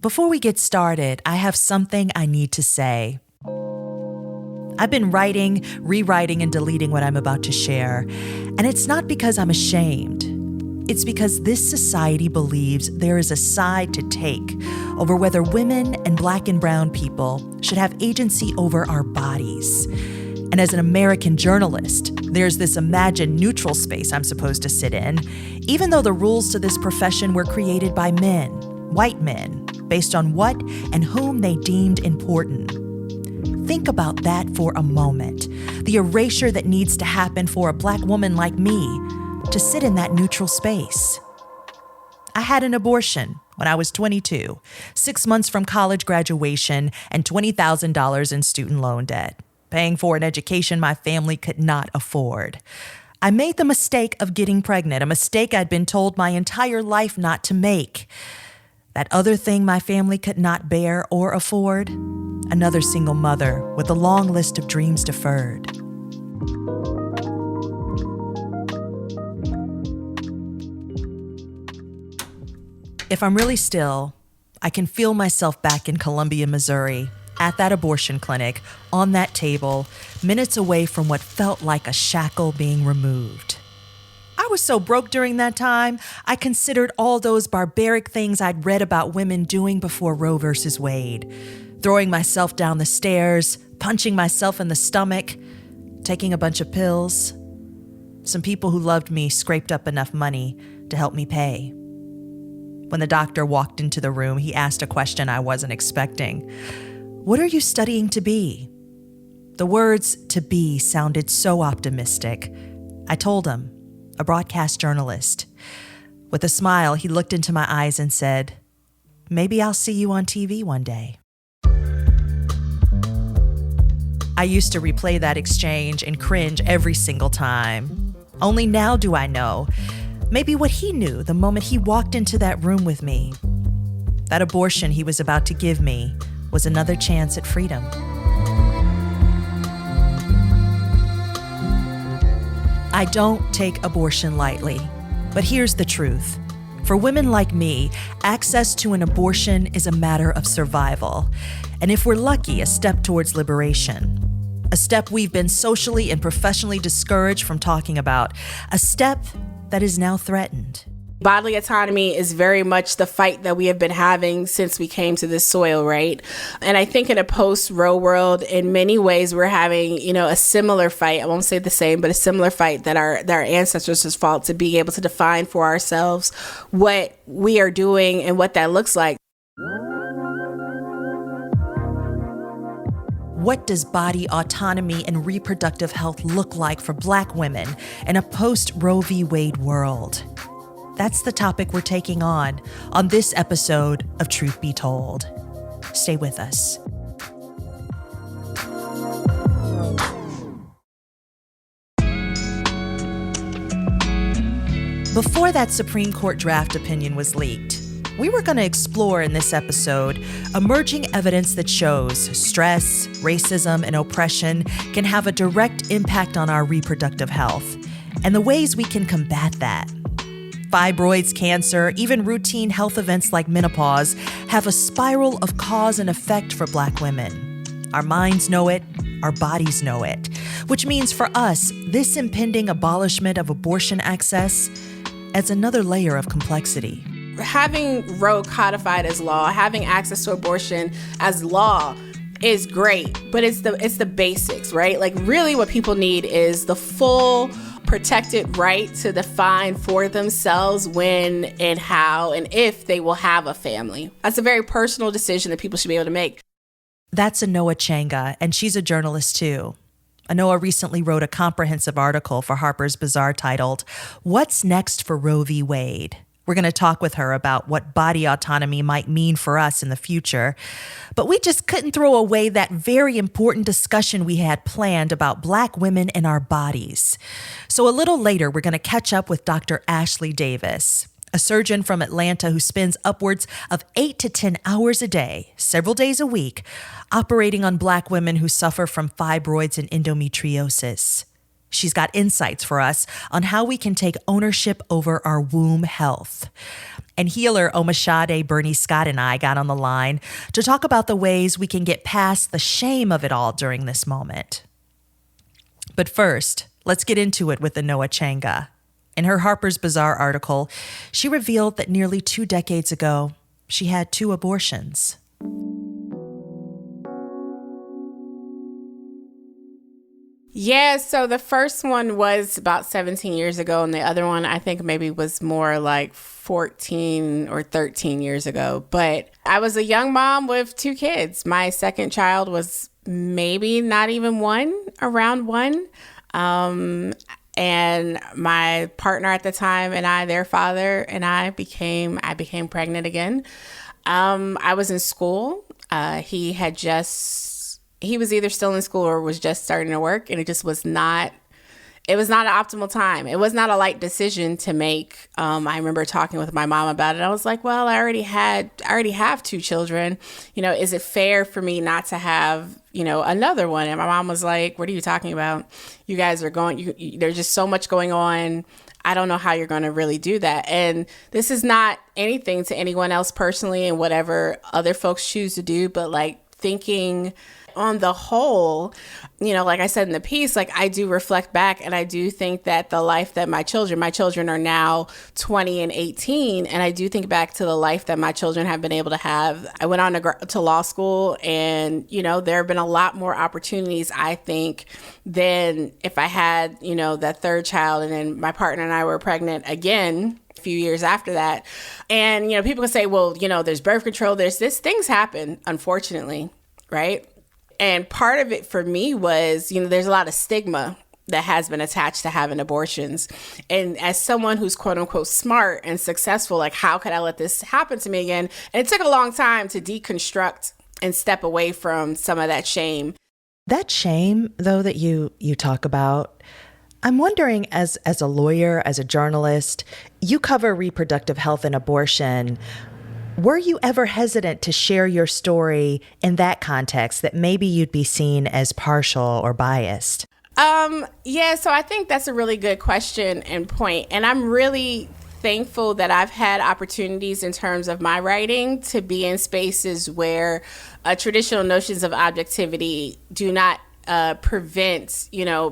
Before we get started, I have something I need to say. I've been writing, rewriting, and deleting what I'm about to share, and it's not because I'm ashamed. It's because this society believes there is a side to take over whether women and Black and brown people should have agency over our bodies. And as an American journalist, there's this imagined neutral space I'm supposed to sit in, even though the rules to this profession were created by men, white men, based on what and whom they deemed important. Think about that for a moment. The erasure that needs to happen for a Black woman like me to sit in that neutral space. I had an abortion when I was 22, 6 months from college graduation and $20,000 in student loan debt, paying for an education my family could not afford. I made the mistake of getting pregnant, a mistake I'd been told my entire life not to make. That other thing my family could not bear or afford, another single mother with a long list of dreams deferred. If I'm really still, I can feel myself back in Columbia, Missouri, at that abortion clinic, on that table, minutes away from what felt like a shackle being removed. I was so broke during that time, I considered all those barbaric things I'd read about women doing before Roe versus Wade. Throwing myself down the stairs, punching myself in the stomach, taking a bunch of pills. Some people who loved me scraped up enough money to help me pay. When the doctor walked into the room, he asked a question I wasn't expecting. "What are you studying to be?" The words "to be" sounded so optimistic. I told him, a broadcast journalist. With a smile, he looked into my eyes and said, "Maybe I'll see you on TV one day." I used to replay that exchange and cringe every single time. Only now do I know, maybe what he knew the moment he walked into that room with me. That abortion he was about to give me was another chance at freedom. I don't take abortion lightly, but here's the truth. For women like me, access to an abortion is a matter of survival, and if we're lucky, a step towards liberation. A step we've been socially and professionally discouraged from talking about, a step that is now threatened. Bodily autonomy is very much the fight that we have been having since we came to this soil, right? And I think in a post-Roe world, in many ways, we're having, a similar fight. I won't say the same, but a similar fight that our ancestors has fought to be able to define for ourselves what we are doing and what that looks like. What does body autonomy and reproductive health look like for Black women in a post-Roe v. Wade world? That's the topic we're taking on this episode of Truth Be Told. Stay with us. Before that Supreme Court draft opinion was leaked, we were going to explore in this episode emerging evidence that shows stress, racism, and oppression can have a direct impact on our reproductive health and the ways we can combat that. Fibroids, cancer, even routine health events like menopause have a spiral of cause and effect for Black women. Our minds know it, our bodies know it, which means for us, this impending abolishment of abortion access adds another layer of complexity. Having Roe codified as law, having access to abortion as law is great, but it's the basics, right? Like really what people need is the full protected right to define for themselves when and how and if they will have a family. That's a very personal decision that people should be able to make. That's Anoa Changa, and she's a journalist too. Anoa recently wrote a comprehensive article for Harper's Bazaar titled, "What's Next for Roe v. Wade?" We're going to talk with her about what body autonomy might mean for us in the future. But we just couldn't throw away that very important discussion we had planned about Black women and our bodies. So a little later, we're going to catch up with Dr. Ashley Davis, a surgeon from Atlanta who spends upwards of 8 to 10 hours a day, several days a week, operating on Black women who suffer from fibroids and endometriosis. She's got insights for us on how we can take ownership over our womb health. And healer Omisade Burney-Scott and I got on the line to talk about the ways we can get past the shame of it all during this moment. But first, let's get into it with Anoa Changa. In her Harper's Bazaar article, she revealed that nearly 2 decades ago, she had 2 abortions. Yeah, so the first one was about 17 years ago, and the other one I think maybe was more like 14 or 13 years ago. But I was a young mom with 2 kids. My second child was maybe not even around 1. And my partner at the time and I, their father, and I became pregnant again. I was in school. He was either still in school or was just starting to work, and it was not an optimal time. It was not a light decision to make. I remember talking with my mom about it. I was like, well, I already have 2 children. Is it fair for me not to have, another one? And my mom was like, what are you talking about? You guys are there's just so much going on. I don't know how you're going to really do that. And this is not anything to anyone else personally and whatever other folks choose to do, but like thinking on the whole, like I said in the piece, like I do reflect back, and I do think that the life that my children are now 20 and 18. And I do think back to the life that my children have been able to have. I went on to law school, and, there have been a lot more opportunities, I think, than if I had, that third child. And then my partner and I were pregnant again a few years after that. And, people can say, well, there's birth control, things happen, unfortunately, right? And part of it for me was, there's a lot of stigma that has been attached to having abortions. And as someone who's quote unquote smart and successful, like, how could I let this happen to me again? And it took a long time to deconstruct and step away from some of that shame. That shame, though, that you talk about, I'm wondering, as a lawyer, as a journalist, you cover reproductive health and abortion. Were you ever hesitant to share your story in that context, that maybe you'd be seen as partial or biased? Yeah, so I think that's a really good question and point. And I'm really thankful that I've had opportunities in terms of my writing to be in spaces where traditional notions of objectivity do not prevent,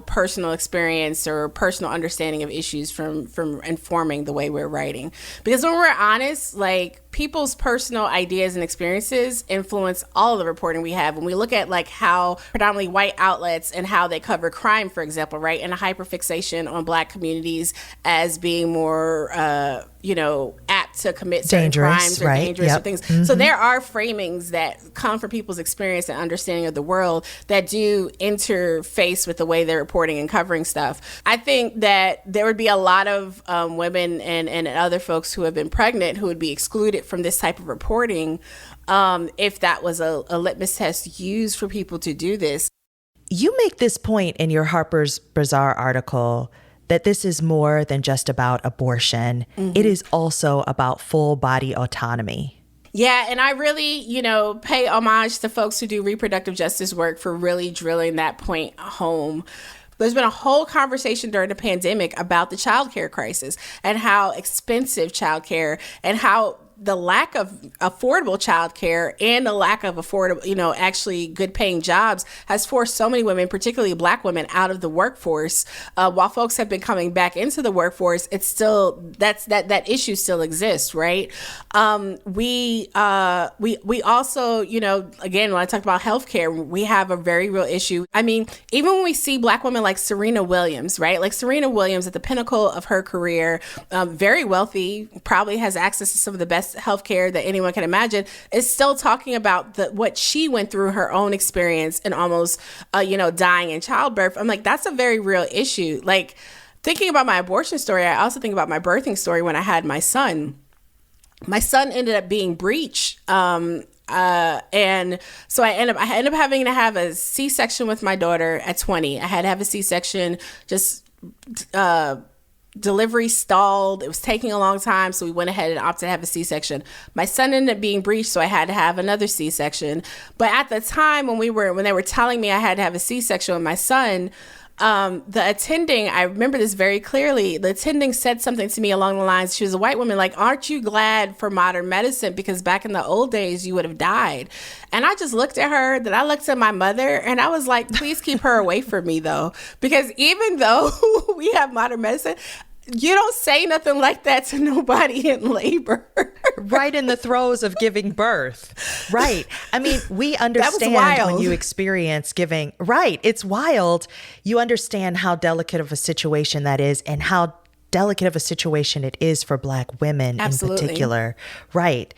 personal experience or personal understanding of issues from informing the way we're writing. Because when we're honest, like, people's personal ideas and experiences influence all of the reporting we have. When we look at like how predominantly white outlets and how they cover crime, for example, right, and a hyperfixation on Black communities as being more, apt to commit certain crimes or dangerous or things. Mm-hmm. So there are framings that come from people's experience and understanding of the world that do interface with the way they're reporting and covering stuff. I think that there would be a lot of women and other folks who have been pregnant who would be excluded from this type of reporting if that was a litmus test used for people to do this. You make this point in your Harper's Bazaar article that this is more than just about abortion. Mm-hmm. It is also about full body autonomy. Yeah, and I really, pay homage to folks who do reproductive justice work for really drilling that point home. There's been a whole conversation during the pandemic about the childcare crisis and how expensive childcare and how the lack of affordable childcare and the lack of affordable, actually good paying jobs has forced so many women, particularly Black women, out of the workforce. While folks have been coming back into the workforce, it's still, that issue still exists, right? We also, again, when I talked about healthcare, we have a very real issue. I mean, even when we see Black women like Serena Williams, right? Like Serena Williams at the pinnacle of her career, very wealthy, probably has access to some of the best healthcare that anyone can imagine, is still talking about what she went through, her own experience, and almost, dying in childbirth. I'm like, that's a very real issue. Like, thinking about my abortion story, I also think about my birthing story when I had my son. My son ended up being breech. And so I ended up having to have a C-section with my daughter at 20. I had to have a C-section, delivery stalled. It was taking a long time, so we went ahead and opted to have a C-section. My son ended up being breech, so I had to have another C-section. But at the time when they were telling me I had to have a C-section with my son, the attending, I remember this very clearly. The attending said something to me along the lines, she was a white woman, like, aren't you glad for modern medicine? Because back in the old days, you would have died. And I just looked at her, then I looked at my mother, and I was like, please keep her away from me, though. Because even though we have modern medicine, you don't say nothing like that to nobody in labor. Right in the throes of giving birth. Right. I mean, we understand when you experience giving. Right. It's wild. You understand how delicate of a situation that is and how delicate of a situation it is for Black women in particular. Right.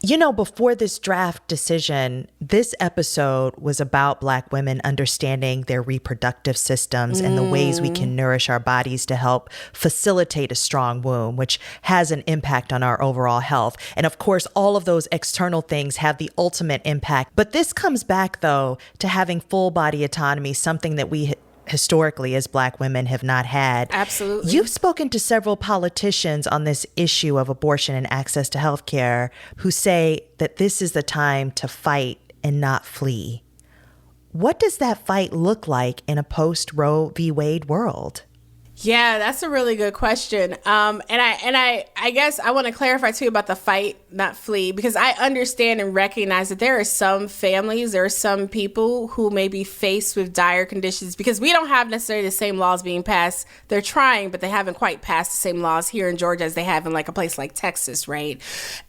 You know, before this draft decision, this episode was about Black women understanding their reproductive systems and the ways we can nourish our bodies to help facilitate a strong womb, which has an impact on our overall health. And of course, all of those external things have the ultimate impact. But this comes back, though, to having full body autonomy, something that we historically as Black women have not had. Absolutely. You've spoken to several politicians on this issue of abortion and access to health care who say that this is the time to fight and not flee. What does that fight look like in a post-Roe v. Wade world? Yeah, that's a really good question. And I guess I want to clarify too about the fight, not flee, because I understand and recognize that there are some families, there are some people who may be faced with dire conditions because we don't have necessarily the same laws being passed. They're trying, but they haven't quite passed the same laws here in Georgia as they have in like a place like Texas, right?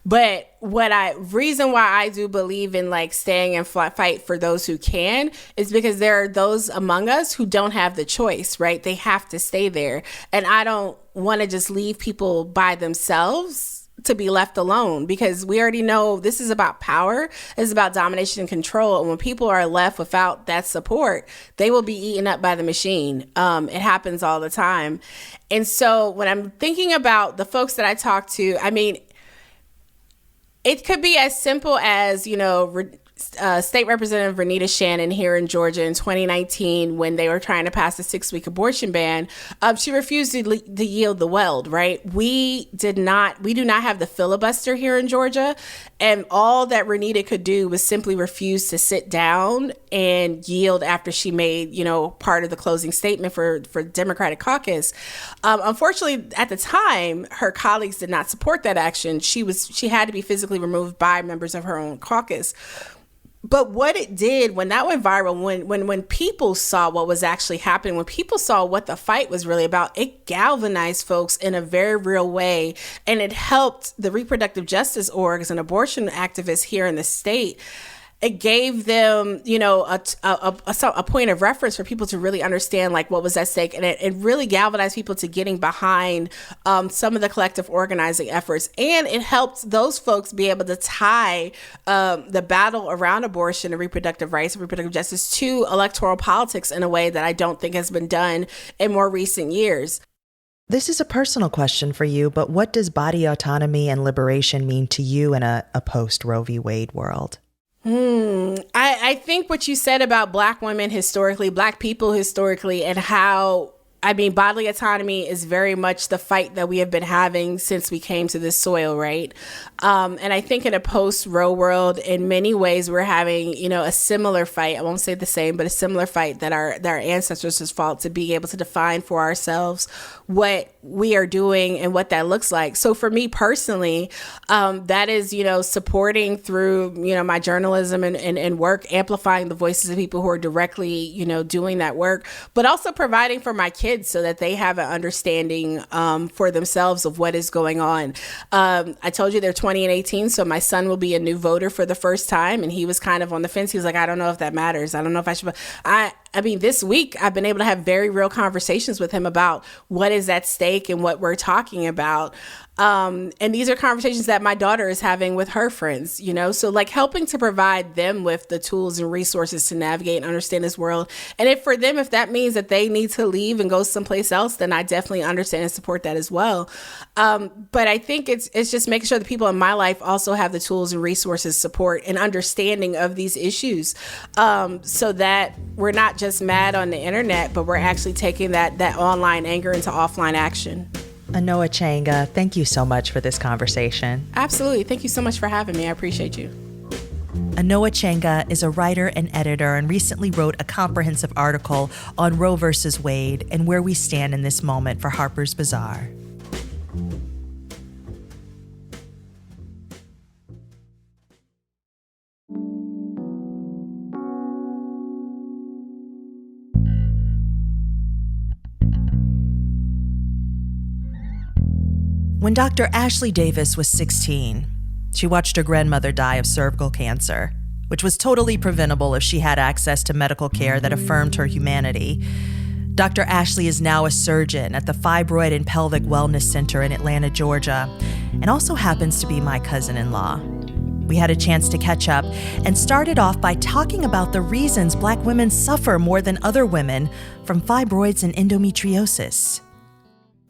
But reason why I do believe in like staying and fight for those who can is because there are those among us who don't have the choice, right? They have to stay there. And I don't want to just leave people by themselves to be left alone, because we already know this is about power. It's about domination and control. And when people are left without that support, they will be eaten up by the machine. It happens all the time. And so when I'm thinking about the folks that I talk to, I mean, it could be as simple as, you know, State Representative Renita Shannon here in Georgia in 2019, when they were trying to pass a 6-week abortion ban, she refused to yield the weld, right? We do not have the filibuster here in Georgia. And all that Renita could do was simply refuse to sit down and yield after she made, you know, part of the closing statement for Democratic caucus. Unfortunately, at the time, her colleagues did not support that action. She had to be physically removed by members of her own caucus. But what it did when that went viral, when people saw what was actually happening, when people saw what the fight was really about, it galvanized folks in a very real way. And it helped the reproductive justice orgs and abortion activists here in the state. It gave them, you know, a point of reference for people to really understand like what was at stake. And it really galvanized people to getting behind some of the collective organizing efforts. And it helped those folks be able to tie the battle around abortion and reproductive rights and reproductive justice to electoral politics in a way that I don't think has been done in more recent years. This is a personal question for you, but what does body autonomy and liberation mean to you in a post-Roe v. Wade world? I think what you said about Black women historically, Black people historically, and how, I mean, bodily autonomy is very much the fight that we have been having since we came to this soil, right? And I think in a post-Roe world, in many ways, we're having, you know, a similar fight. I won't say the same, but a similar fight that our ancestors has fought to be able to define for ourselves what we are doing and what that looks like. So for me personally, that is, you know, supporting through, you know, my journalism and work, amplifying the voices of people who are directly, you know, doing that work, but also providing for my kids so that they have an understanding for themselves of what is going on. I told you they're 20 and 18, so my son will be a new voter for the first time, and he was kind of on the fence. He was like, I don't know if that matters. I don't know if I should. I mean, this week I've been able to have very real conversations with him about what is at stake and what we're talking about. And these are conversations that my daughter is having with her friends, you know, so like helping to provide them with the tools and resources to navigate and understand this world. And if that means that they need to leave and go someplace else, then I definitely understand and support that as well. But I think it's just making sure that people in my life also have the tools and resources, support and understanding of these issues, so that we're not just mad on the internet, but we're actually taking that online anger into offline action. Anoa Changa, thank you so much for this conversation. Absolutely. Thank you so much for having me. I appreciate you. Anoa Changa is a writer and editor and recently wrote a comprehensive article on Roe versus Wade and where we stand in this moment for Harper's Bazaar. When Dr. Ashley Davis was 16, she watched her grandmother die of cervical cancer, which was totally preventable if she had access to medical care that affirmed her humanity. Dr. Ashley is now a surgeon at the Fibroid and Pelvic Wellness Center in Atlanta, Georgia, and also happens to be my cousin-in-law. We had a chance to catch up and started off by talking about the reasons Black women suffer more than other women from fibroids and endometriosis.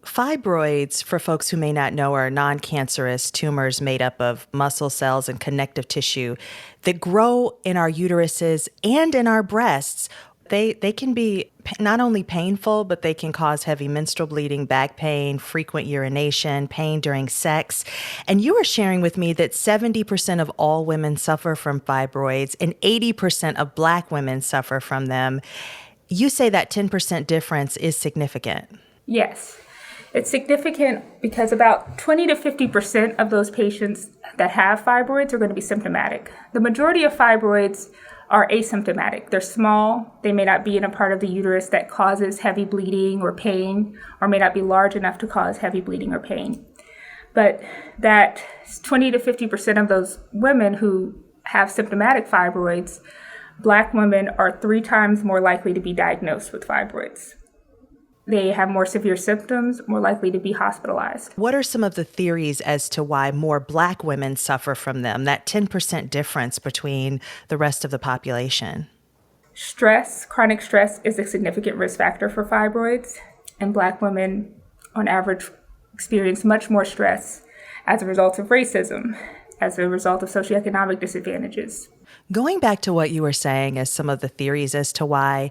Fibroids, for folks who may not know, are non-cancerous tumors made up of muscle cells and connective tissue that grow in our uteruses and in our breasts. They can be not only painful, but they can cause heavy menstrual bleeding, back pain, frequent urination, pain during sex. And you were sharing with me that 70% of all women suffer from fibroids and 80% of Black women suffer from them. You say that 10% difference is significant. Yes. It's significant because about 20 to 50% of those patients that have fibroids are going to be symptomatic. The majority of fibroids are asymptomatic. They're small. They may not be in a part of the uterus that causes heavy bleeding or pain, or may not be large enough to cause heavy bleeding or pain. But that 20 to 50% of those women who have symptomatic fibroids, Black women are 3 times more likely to be diagnosed with fibroids. They have more severe symptoms, more likely to be hospitalized. What are some of the theories as to why more Black women suffer from them, that 10% difference between the rest of the population? Stress, chronic stress, is a significant risk factor for fibroids, and Black women, on average, experience much more stress as a result of racism, as a result of socioeconomic disadvantages. Going back to what you were saying as some of the theories as to why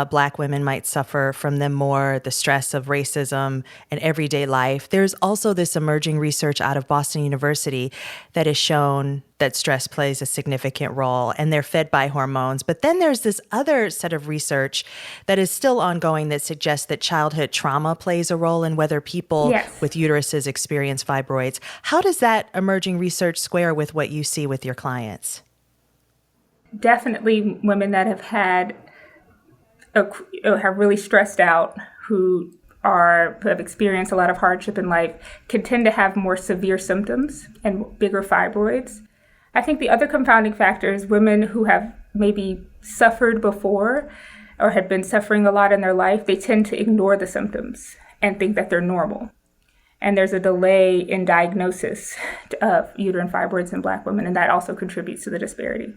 Black women might suffer from them more, the stress of racism and everyday life, there's also this emerging research out of Boston University that has shown that stress plays a significant role, and they're fed by hormones. But then there's this other set of research that is still ongoing that suggests that childhood trauma plays a role in whether people with uteruses experience fibroids. How does that emerging research square with what you see with your clients? Definitely women that have have really stressed out, who have experienced a lot of hardship in life, can tend to have more severe symptoms and bigger fibroids. I think the other confounding factor is women who have maybe suffered before or had been suffering a lot in their life, they tend to ignore the symptoms and think that they're normal. And there's a delay in diagnosis of uterine fibroids in Black women, and that also contributes to the disparity.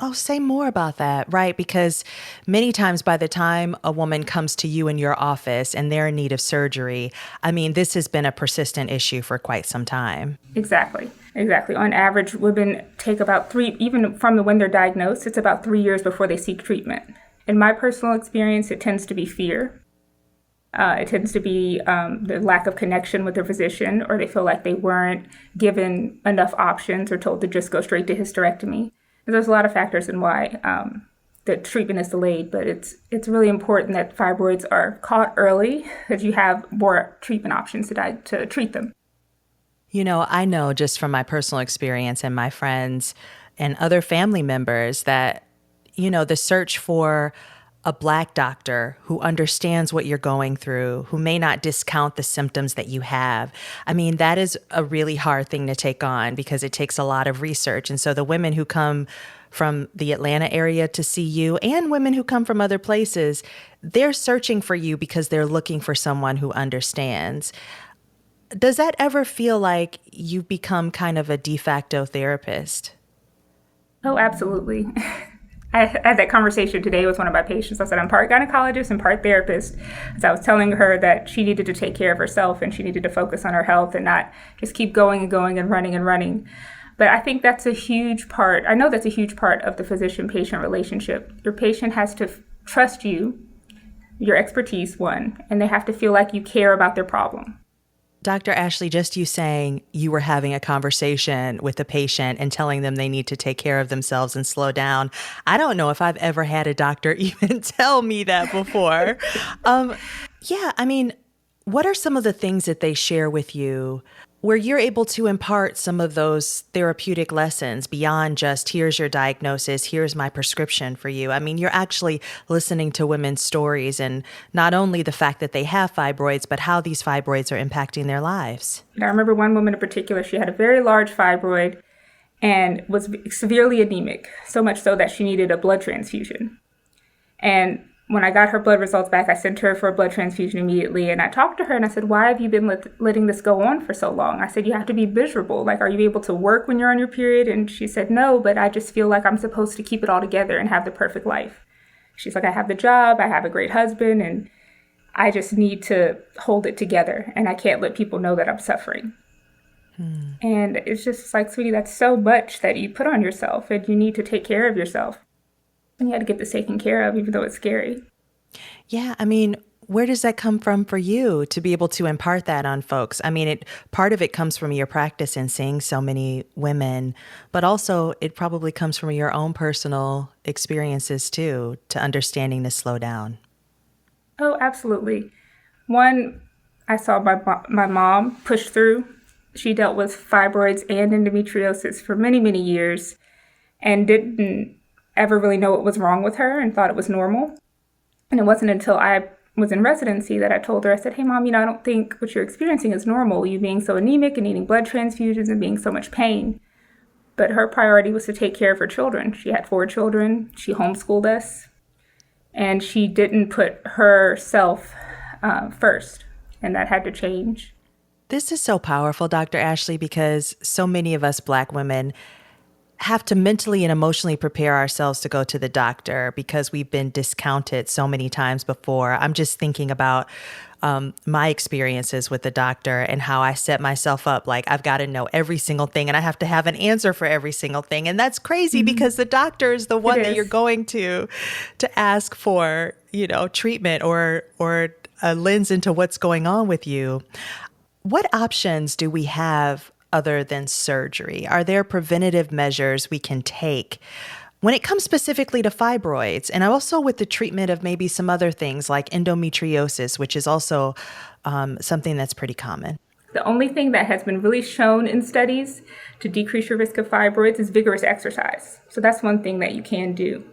Oh, say more about that, right? Because many times by the time a woman comes to you in your office and they're in need of surgery, I mean, this has been a persistent issue for quite some time. Exactly. On average, women take about 3, even from when they're diagnosed, it's about 3 years before they seek treatment. In my personal experience, it tends to be fear. It tends to be the lack of connection with their physician, or they feel like they weren't given enough options or told to just go straight to hysterectomy. There's a lot of factors in why the treatment is delayed, but it's really important that fibroids are caught early, because you have more treatment options to treat them. You know, I know just from my personal experience and my friends and other family members that, you know, the search for a Black doctor who understands what you're going through, who may not discount the symptoms that you have. I mean, that is a really hard thing to take on because it takes a lot of research. And so the women who come from the Atlanta area to see you and women who come from other places, they're searching for you because they're looking for someone who understands. Does that ever feel like you've become kind of a de facto therapist? Oh, absolutely. I had that conversation today with one of my patients. I said, I'm part gynecologist and part therapist. As I was telling her that she needed to take care of herself and she needed to focus on her health and not just keep going and going and running. But I think that's a huge part. I know that's a huge part of the physician-patient relationship. Your patient has to trust you, your expertise, one, and they have to feel like you care about their problem. Dr. Ashley, just you saying you were having a conversation with a patient and telling them they need to take care of themselves and slow down. I don't know if I've ever had a doctor even tell me that before. Yeah, I mean, what are some of the things that they share with you where you're able to impart some of those therapeutic lessons beyond just here's your diagnosis, here's my prescription for you? I mean, you're actually listening to women's stories and not only the fact that they have fibroids, but how these fibroids are impacting their lives. I remember one woman in particular, she had a very large fibroid and was severely anemic, so much so that she needed a blood transfusion. And when I got her blood results back, I sent her for a blood transfusion immediately. And I talked to her and I said, why have you been letting this go on for so long? I said, you have to be miserable. Like, are you able to work when you're on your period? And she said, no, but I just feel like I'm supposed to keep it all together and have the perfect life. She's like, I have the job, I have a great husband, and I just need to hold it together. And I can't let people know that I'm suffering. And it's just like, sweetie, that's so much that you put on yourself, and you need to take care of yourself. And you had to get this taken care of, even though it's scary. Yeah, I mean, where does that come from for you to be able to impart that on folks? I mean, part of it comes from your practice and seeing so many women, but also it probably comes from your own personal experiences too, to understanding to slow down. Oh, absolutely. One, I saw my mom push through. She dealt with fibroids and endometriosis for many, many years and didn't ever really know what was wrong with her and thought it was normal. And it wasn't until I was in residency that I told her, I said, hey, Mom, I don't think what you're experiencing is normal. You being so anemic and needing blood transfusions and being so much pain. But her priority was to take care of her children. She had 4 children. She homeschooled us. And she didn't put herself first. And that had to change. This is so powerful, Dr. Ashley, because so many of us Black women have to mentally and emotionally prepare ourselves to go to the doctor because we've been discounted so many times before. I'm just thinking about my experiences with the doctor and how I set myself up like I've got to know every single thing and I have to have an answer for every single thing. And that's crazy because the doctor is the one that you're going to ask for, treatment or a lens into what's going on with you. What options do we have other than surgery? Are there preventative measures we can take when it comes specifically to fibroids and also with the treatment of maybe some other things like endometriosis, which is also something that's pretty common? The only thing that has been really shown in studies to decrease your risk of fibroids is vigorous exercise. So that's one thing that you can do.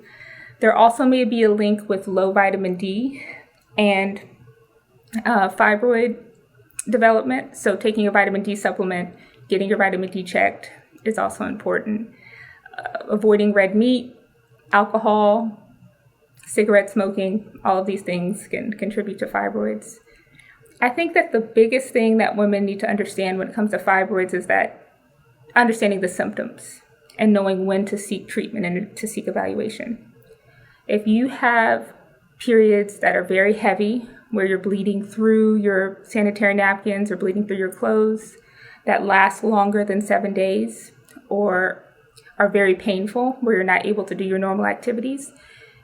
There also may be a link with low vitamin D and fibroid development. So taking a vitamin D supplement, getting your vitamin D checked is also important. Avoiding red meat, alcohol, cigarette smoking, all of these things can contribute to fibroids. I think that the biggest thing that women need to understand when it comes to fibroids is that understanding the symptoms and knowing when to seek treatment and to seek evaluation. If you have periods that are very heavy, where you're bleeding through your sanitary napkins or bleeding through your clothes, that last longer than 7 days or are very painful, where you're not able to do your normal activities,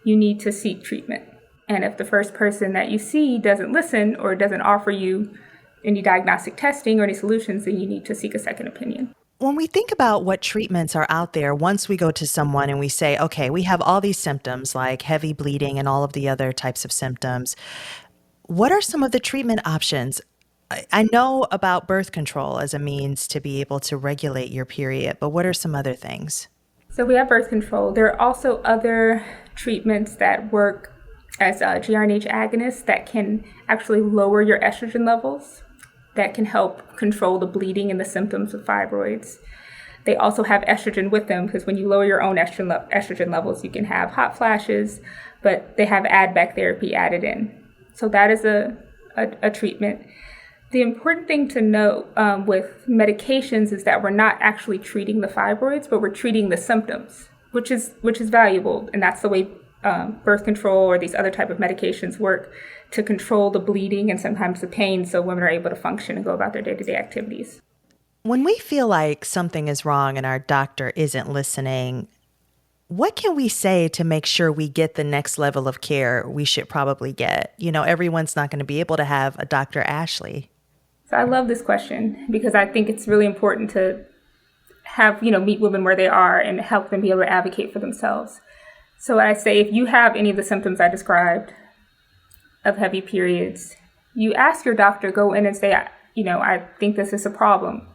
you need to seek treatment. And if the first person that you see doesn't listen or doesn't offer you any diagnostic testing or any solutions, then you need to seek a second opinion. When we think about what treatments are out there, once we go to someone and we say, okay, we have all these symptoms like heavy bleeding and all of the other types of symptoms, what are some of the treatment options? I know about birth control as a means to be able to regulate your period, but what are some other things? So we have birth control. There are also other treatments that work as GnRH agonists that can actually lower your estrogen levels, that can help control the bleeding and the symptoms of fibroids. They also have estrogen with them because when you lower your own estrogen levels, you can have hot flashes, but they have add-back therapy added in. So that is a treatment. The important thing to note with medications is that we're not actually treating the fibroids, but we're treating the symptoms, which is valuable. And that's the way birth control or these other type of medications work, to control the bleeding and sometimes the pain so women are able to function and go about their day-to-day activities. When we feel like something is wrong and our doctor isn't listening, what can we say to make sure we get the next level of care we should probably get? Everyone's not going to be able to have a Dr. Ashley. So I love this question because I think it's really important to have, meet women where they are and help them be able to advocate for themselves. So I say, if you have any of the symptoms I described of heavy periods, you ask your doctor, go in and say, I think this is a problem.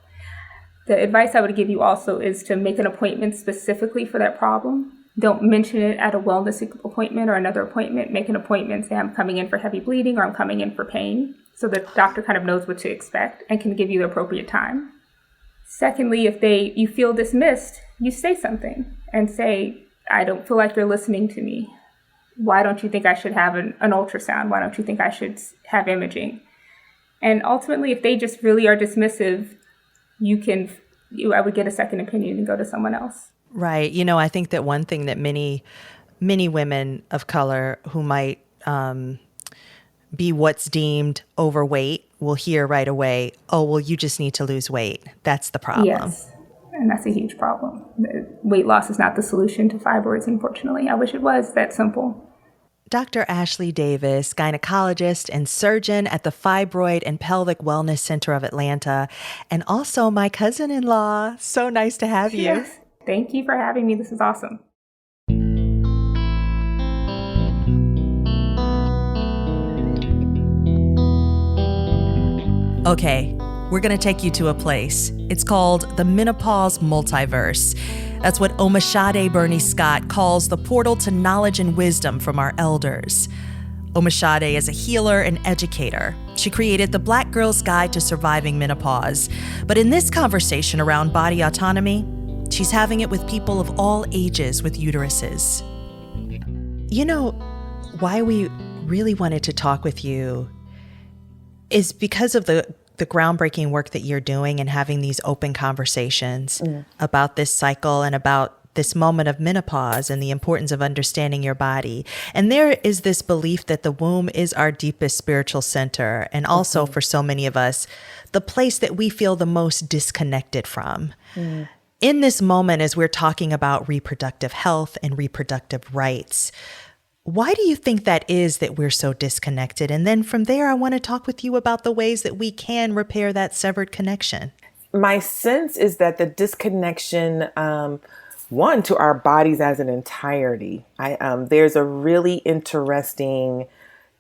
The advice I would give you also is to make an appointment specifically for that problem. Don't mention it at a wellness appointment or another appointment. Make an appointment, say I'm coming in for heavy bleeding or I'm coming in for pain. So the doctor kind of knows what to expect and can give you the appropriate time. Secondly, if you feel dismissed, you say something and say, I don't feel like you're listening to me. Why don't you think I should have an ultrasound? Why don't you think I should have imaging? And ultimately, if they just really are dismissive, I would get a second opinion and go to someone else. Right. I think that one thing that many women of color who might be what's deemed overweight will hear right away, oh, well, you just need to lose weight. That's the problem. Yes. And that's a huge problem. Weight loss is not the solution to fibroids, unfortunately. I wish it was that simple. Dr. Ashley Davis, gynecologist and surgeon at the Fibroid and Pelvic Wellness Center of Atlanta, and also my cousin-in-law. So nice to have you. Yes. Thank you for having me. This is awesome. Okay, we're going to take you to a place. It's called the Menopause Multiverse. That's what Omisade Burney-Scott calls the portal to knowledge and wisdom from our elders. Omisade is a healer and educator. She created the Black Girl's Guide to Surviving Menopause. But in this conversation around body autonomy, she's having it with people of all ages with uteruses. Why we really wanted to talk with you is because of the groundbreaking work that you're doing and having these open conversations about this cycle and about this moment of menopause and the importance of understanding your body. And there is this belief that the womb is our deepest spiritual center, and also for so many of us, the place that we feel the most disconnected from. In this moment, as we're talking about reproductive health and reproductive rights, why do you think that is that we're so disconnected? And then from there, I want to talk with you about the ways that we can repair that severed connection. My sense is that the disconnection, one, to our bodies as an entirety. There's a really interesting,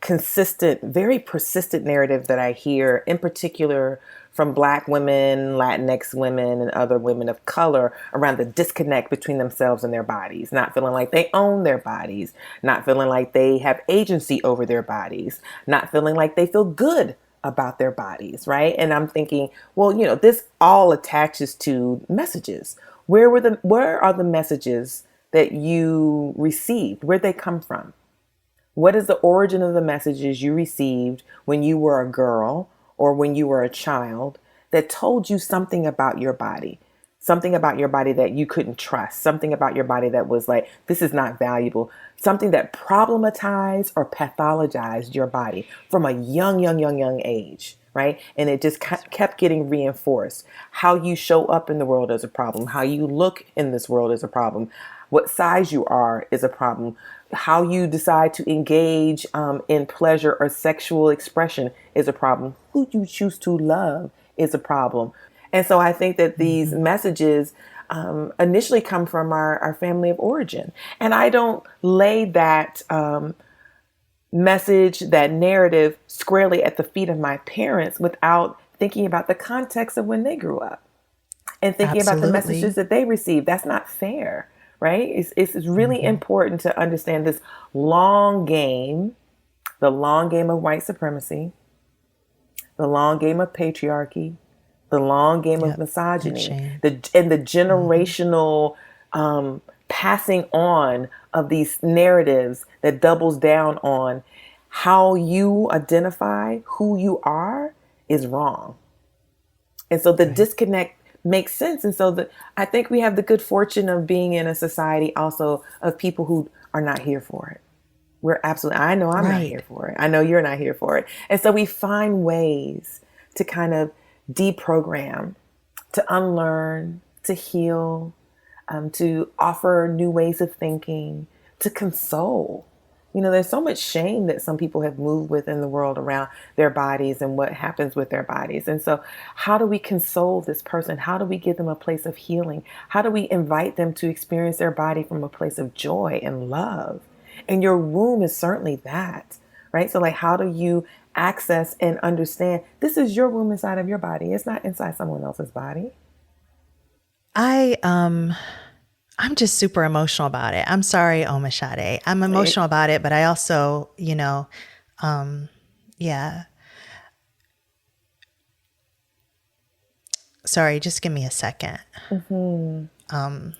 consistent, very persistent narrative that I hear, in particular from Black women, Latinx women, and other women of color around the disconnect between themselves and their bodies, not feeling like they own their bodies, not feeling like they have agency over their bodies, not feeling like they feel good about their bodies, right? And I'm thinking, well, this all attaches to messages. Where are the messages that you received? Where'd they come from? What is the origin of the messages you received when you were a girl or when you were a child that told you something about your body that you couldn't trust, something about your body that was like, this is not valuable, something that problematized or pathologized your body from a young age, right? And it just kept getting reinforced. How you show up in the world is a problem. How you look in this world is a problem. What size you are is a problem. How you decide to engage in pleasure or sexual expression is a problem. Who you choose to love is a problem. And so I think that these messages initially come from our family of origin. And I don't lay that message, that narrative squarely at the feet of my parents without thinking about the context of when they grew up and thinking about the messages that they received. That's not fair. Right? It's really important to understand this long game, the long game of white supremacy, the long game of patriarchy, the long game of misogyny, and the generational passing on of these narratives that doubles down on how you identify who you are is wrong. And so the disconnect makes sense. And so I think we have the good fortune of being in a society also of people who are not here for it. I know I'm not here for it. I know you're not here for it. And so we find ways to kind of deprogram, to unlearn, to heal, to offer new ways of thinking, to console, There's so much shame that some people have moved within the world around their bodies and what happens with their bodies. And so how do we console this person? How do we give them a place of healing? How do we invite them to experience their body from a place of joy and love? And your womb is certainly that, right? So like, how do you access and understand this is your womb inside of your body? It's not inside someone else's body. I'm just super emotional about it. I'm sorry, Omisade. I'm emotional about it, but I also, yeah. Sorry, just give me a second. Mm-hmm.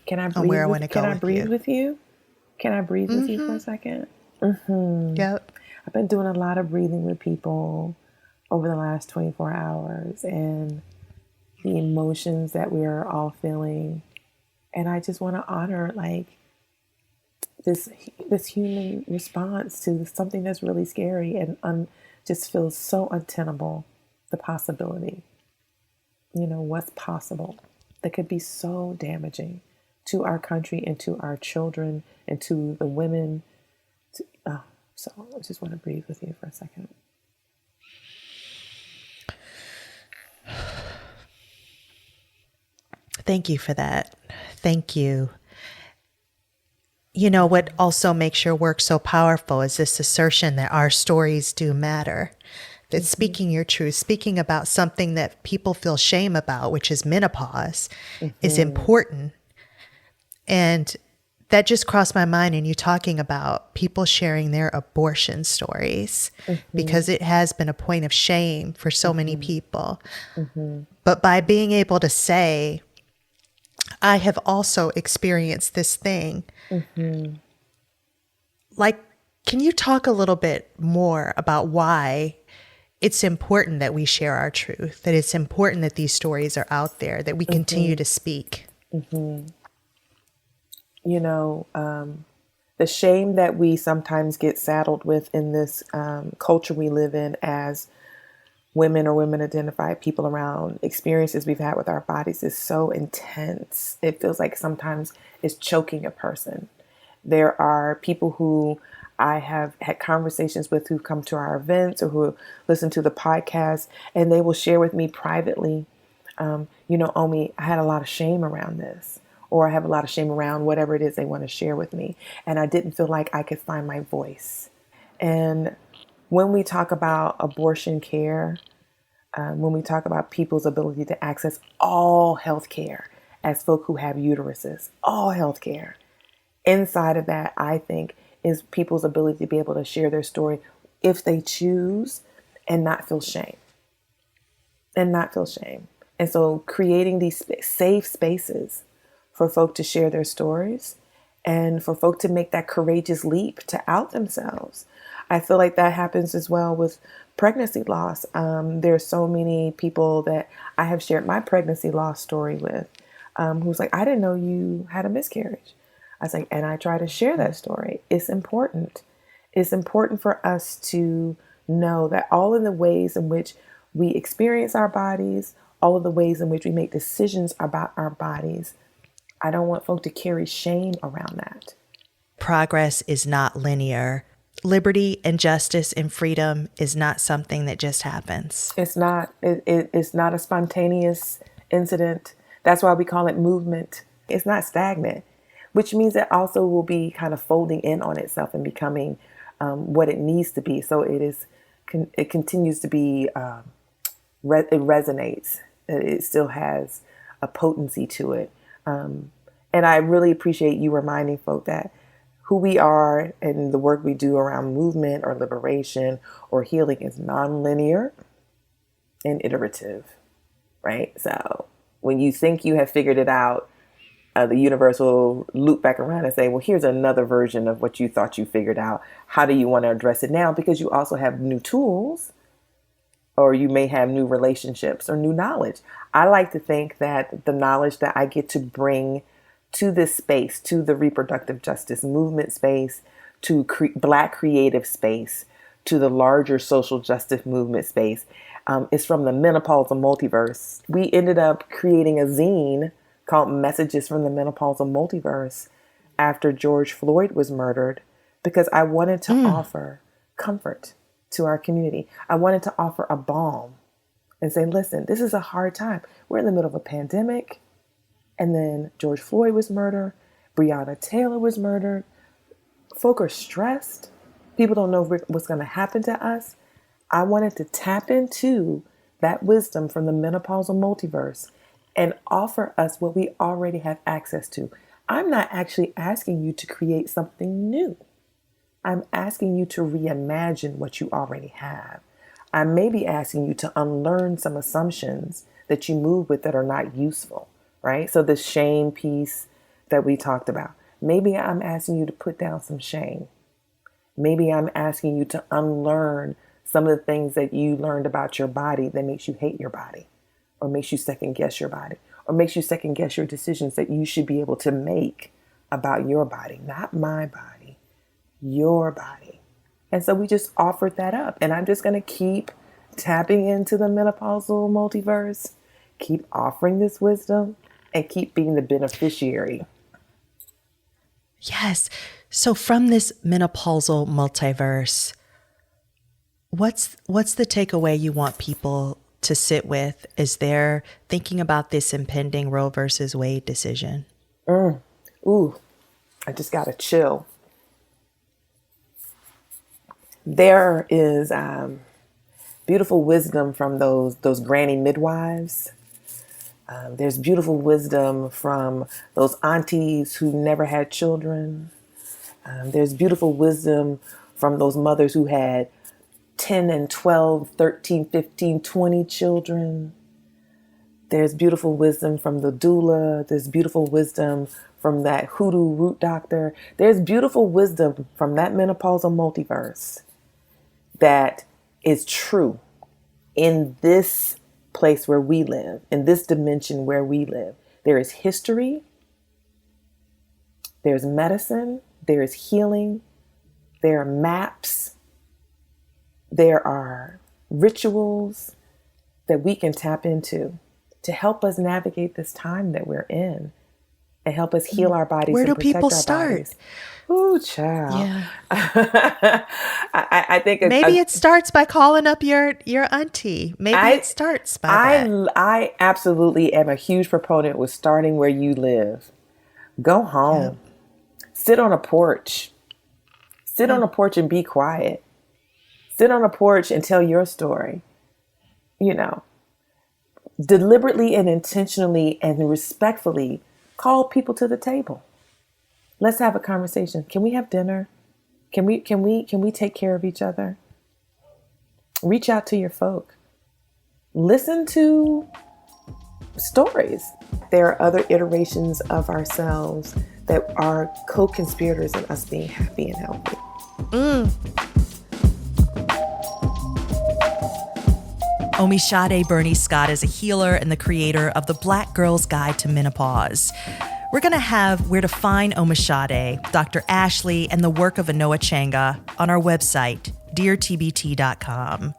Can I breathe? Where I want to go? Can I breathe with you? Can I breathe with you for a second? Mm-hmm. Yep. I've been doing a lot of breathing with people over the last 24 hours, and the emotions that we are all feeling. And I just want to honor like this human response to something that's really scary and just feels so untenable. The possibility, what's possible that could be so damaging to our country and to our children and to the women. So I just want to breathe with you for a second. Thank you for that. Thank you. What also makes your work so powerful is this assertion that our stories do matter. That speaking your truth, speaking about something that people feel shame about, which is menopause, is important. And that just crossed my mind in you talking about people sharing their abortion stories, because it has been a point of shame for so many people. But by being able to say, I have also experienced this thing. Like, can you talk a little bit more about why it's important that we share our truth, that it's important that these stories are out there, that we continue to speak? The shame that we sometimes get saddled with in this culture we live in as women or women identified people around experiences we've had with our bodies is so intense. It feels like sometimes it's choking a person. There are people who I have had conversations with who've come to our events or who listen to the podcast, and they will share with me privately, Omi, I had a lot of shame around this, or I have a lot of shame around whatever it is they want to share with me. And I didn't feel like I could find my voice. And when we talk about abortion care, when we talk about people's ability to access all health care as folk who have uteruses, all health care, inside of that, I think, is people's ability to be able to share their story if they choose and not feel shame. And so creating these safe spaces for folk to share their stories and for folk to make that courageous leap to out themselves. I feel like that happens as well with pregnancy loss. There are so many people that I have shared my pregnancy loss story with, who's like, I didn't know you had a miscarriage. I was like, and I try to share that story. It's important. It's important for us to know that all of the ways in which we experience our bodies, all of the ways in which we make decisions about our bodies, I don't want folk to carry shame around that. Progress is not linear. Liberty and justice and freedom is not something that just happens. It's not. It's not a spontaneous incident. That's why we call it movement. It's not stagnant, which means it also will be kind of folding in on itself and becoming what it needs to be. So it continues to be, it resonates. It still has a potency to it. And I really appreciate you reminding folk that who we are and the work we do around movement or liberation or healing is nonlinear and iterative, right? So when you think you have figured it out, the universe will loop back around and say, well, here's another version of what you thought you figured out. How do you want to address it now? Because you also have new tools, or you may have new relationships or new knowledge. I like to think that the knowledge that I get to bring to this space, to the reproductive justice movement space, to Black creative space, to the larger social justice movement space, is from the menopausal multiverse. We ended up creating a zine called Messages from the Menopausal Multiverse after George Floyd was murdered because I wanted to offer comfort to our community. I wanted to offer a balm and say, listen, this is a hard time. We're in the middle of a pandemic. And then George Floyd was murdered. Breonna Taylor was murdered. Folk are stressed. People don't know what's going to happen to us. I wanted to tap into that wisdom from the menopausal multiverse and offer us what we already have access to. I'm not actually asking you to create something new. I'm asking you to reimagine what you already have. I may be asking you to unlearn some assumptions that you move with that are not useful, right? So the shame piece that we talked about, maybe I'm asking you to put down some shame. Maybe I'm asking you to unlearn some of the things that you learned about your body that makes you hate your body, or makes you second guess your body, or makes you second guess your decisions that you should be able to make about your body, not my body, your body. And so we just offered that up. And I'm just going to keep tapping into the menopausal multiverse, keep offering this wisdom, and keep being the beneficiary. Yes. So from this menopausal multiverse, what's the takeaway you want people to sit with as they're thinking about this impending Roe versus Wade decision? Ooh, I just got a chill. There is beautiful wisdom from those granny midwives. There's beautiful wisdom from those aunties who never had children. There's beautiful wisdom from those mothers who had 10 and 12, 13, 15, 20 children. There's beautiful wisdom from the doula. There's beautiful wisdom from that hoodoo root doctor. There's beautiful wisdom from that menopausal multiverse that is true in this place where we live, in this dimension where we live. There is history, there's medicine, there is healing, there are maps, there are rituals that we can tap into to help us navigate this time that we're in and help us heal our bodies. Where and do protect people our start? Bodies. Ooh, child. Yeah. I think Maybe it starts by calling up your auntie. Maybe it starts by that. I absolutely am a huge proponent with starting where you live. Go home. Yeah. Sit on a porch. Sit on a porch and be quiet. Sit on a porch and tell your story. You know, deliberately and intentionally and respectfully call people to the table. Let's have a conversation. Can we have dinner? Can we take care of each other? Reach out to your folk. Listen to stories. There are other iterations of ourselves that are co-conspirators in us being happy and healthy. Omisade Burney-Scott is a healer and the creator of the Black Girl's Guide to Menopause. We're going to have Where to Find Omisade, Dr. Ashley, and the work of Anoa Changa on our website, deartbt.com.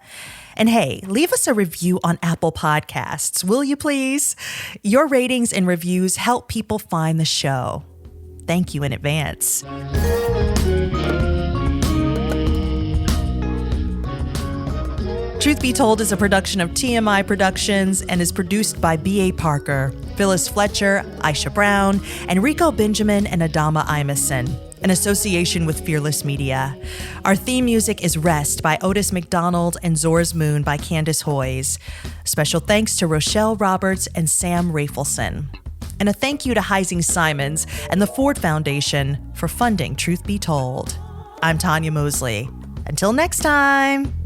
And hey, leave us a review on Apple Podcasts, will you please? Your ratings and reviews help people find the show. Thank you in advance. Truth Be Told is a production of TMI Productions and is produced by B.A. Parker, Phyllis Fletcher, Aisha Brown, Enrico Benjamin, and Adama Imeson, in association with Fearless Media. Our theme music is Rest by Otis McDonald and Zora's Moon by Candace Hoyes. Special thanks to Rochelle Roberts and Sam Rafelson. And a thank you to Heising Simons and the Ford Foundation for funding Truth Be Told. I'm Tonya Mosley. Until next time.